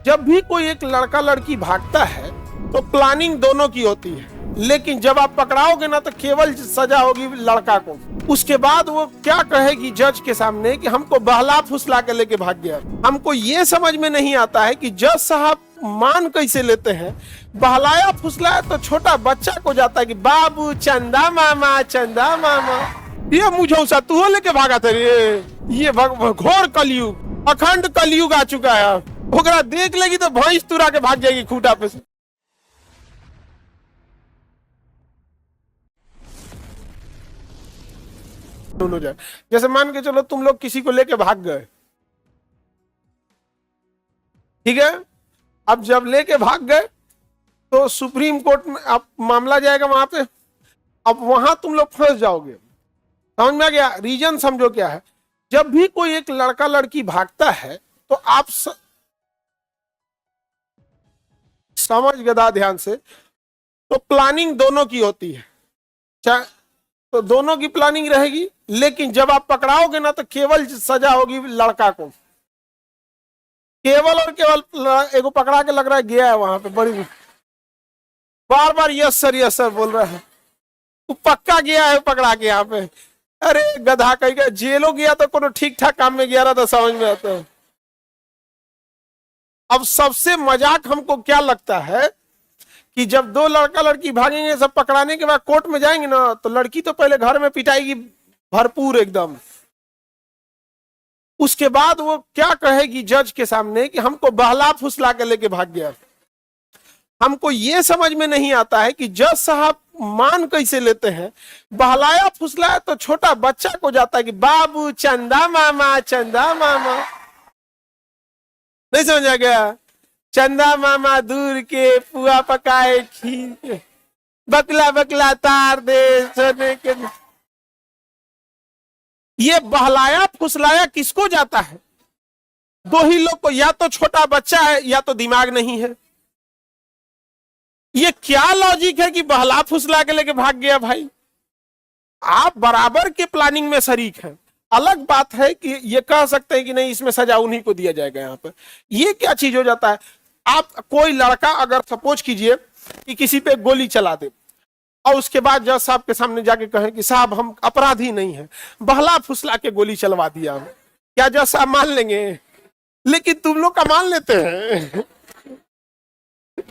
जब भी कोई एक लड़का लड़की भागता है तो प्लानिंग दोनों की होती है, लेकिन जब आप पकड़ाओगे ना तो केवल सजा होगी लड़का को। उसके बाद वो क्या कहेगी जज के सामने कि हमको बहला फुसला के लेके भाग गया। हमको ये समझ में नहीं आता है कि जज साहब मान कैसे लेते हैं। बहलाया फुसलाया तो छोटा बच्चा को जाता है कि बाबू चंदा मामा चंदा मामा। ये मुझे तू लेके भागा था ये घोर कलयुग, अखंड कलयुग आ चुका है। ओकरा देख लेगी तो भैंस तुरा के भाग जाएगी खूंटा पे से। दोनों जाए, जैसे मान के चलो तुम लोग किसी को लेके भाग गए, ठीक है। अब जब लेके भाग गए तो सुप्रीम कोर्ट में अब मामला जाएगा वहां पे। अब वहां तुम लोग फंस जाओगे। समझ में आ गया? रीजन समझो क्या है। जब भी कोई एक लड़का लड़की भागता है तो आप समझ गदा ध्यान से, तो प्लानिंग दोनों की होती है। तो दोनों की प्लानिंग रहेगी, लेकिन जब आप पकड़ाओगे ना तो केवल सजा होगी लड़का को। केवल और केवल एगो पकड़ा के लग रहा है गया है वहां पे, बड़ी बार बार यस सर बोल रहा है। वो पक्का गया है पकड़ा के यहाँ पे। अरे गधा कहीं जेलों गया तो कोनो ठीक ठाक काम में गया रहा था, समझ में आता है। अब सबसे मजाक हमको क्या लगता है कि जब दो लड़का लड़की भागेंगे, सब पकड़ाने के बाद कोर्ट में जाएंगे ना तो लड़की तो पहले घर में पिटाएगी भरपूर एकदम। उसके बाद वो क्या कहेगी जज के सामने कि हमको बहला फुसला के लेके भाग गया। हमको ये समझ में नहीं आता है कि जज साहब मान कैसे लेते हैं। बहलाया फुसलाया तो छोटा बच्चा को जाता है कि बाबू चंदा मामा चंदा मामा। नहीं समझा गया? चंदा मामा दूर के पुआ पकाए खीर के, बकला बकला तार दे सोने के। ये बहलाया फुसलाया किसको जाता है? दो ही लोग को, या तो छोटा बच्चा है या तो दिमाग नहीं है। ये क्या लॉजिक है कि बहला फुसला के लेके भाग गया? भाई आप बराबर के प्लानिंग में शरीक हैं। अलग बात है कि ये कह सकते हैं कि नहीं इसमें सजा उन्हीं को दिया जाएगा। यहाँ पर ये क्या चीज हो जाता है। आप कोई लड़का अगर सपोज कीजिए कि किसी पे गोली चला दे और उसके बाद जज साहब के सामने जाके कहें कि साहब हम अपराधी नहीं हैं, बहला फुसला के गोली चलवा दिया, क्या जज साहब मान लेंगे? लेकिन तुम लोग का मान लेते हैं।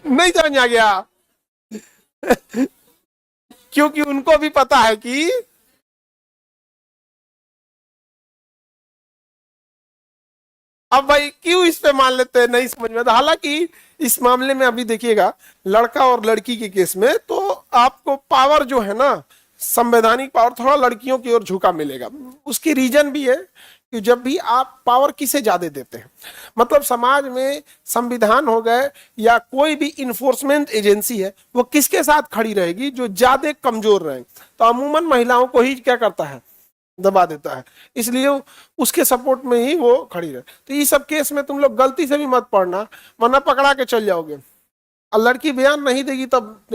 नहीं समझ आ गया? क्योंकि उनको भी पता है कि अब भाई क्यों इस पे मान लेते हैं, नहीं समझ में आता। हालांकि इस मामले में अभी देखिएगा लड़का और लड़की के केस में तो आपको पावर जो है ना, संवैधानिक पावर थोड़ा लड़कियों की ओर झुका मिलेगा। उसकी रीजन भी है कि जब भी आप पावर किसे ज्यादा देते हैं, मतलब समाज में संविधान हो गए या कोई भी इन्फोर्समेंट एजेंसी है, वो किसके साथ खड़ी रहेगी? जो ज्यादा कमजोर रहे। तो अमूमन महिलाओं को ही क्या करता है, दबा देता है। इसलिए उसके सपोर्ट में ही वो खड़ी रहे। तो ये सब केस में तुम लोग गलती से भी मत पढ़ना, वरना पकड़ा के चल जाओगे। और लड़की बयान नहीं देगी तब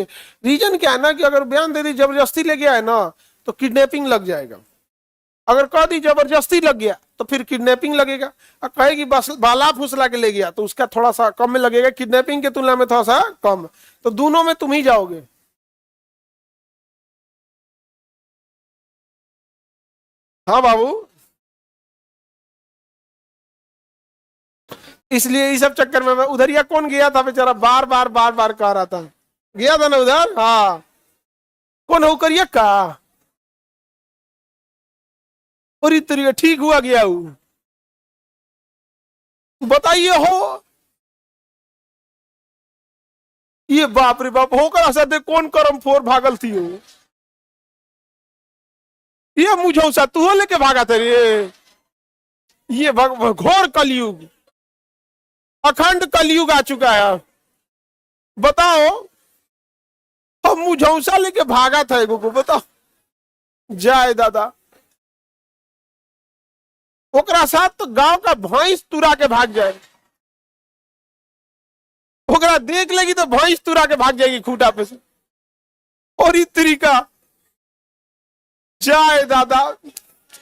रीजन क्या है ना कि अगर बयान दे दी, जबरदस्ती ले गया है ना तो किडनैपिंग लग जाएगा। अगर कह दी जबरदस्ती लग गया तो फिर किडनैपिंग लगेगा। और कहेगी बस बाला फुसला के ले गया तो उसका थोड़ा सा कम में लगेगा, किडनैपिंग की तुलना में थोड़ा सा कम। तो दोनों में तुम ही जाओगे। हाँ बाबू, इसलिए इस सब चक्कर में मैं उधर, या कौन गया था बेचारा, बार बार कह रहा था, गया था ना उधर। हाँ, कौन हो करिए का? और तरीके ठीक हुआ गया हूं, बताइए हो। ये बाप रे बाप होकर असद कौन करम फोर भागल थी हो। ये मुझे तू लेके भागा था ये घोर कलयुग, अखंड कलयुग आ चुका है। बताओ, हम मुझौसा लेके भागा था एगो को, बताओ। जाए दादा, ओकरा साथ तो गांव का भैंस तुरा के भाग जाए। ओकरा देख लेगी तो भैंस तुरा के भाग जाएगी खूंटा पे से। और इस तरीका, जाए दादा।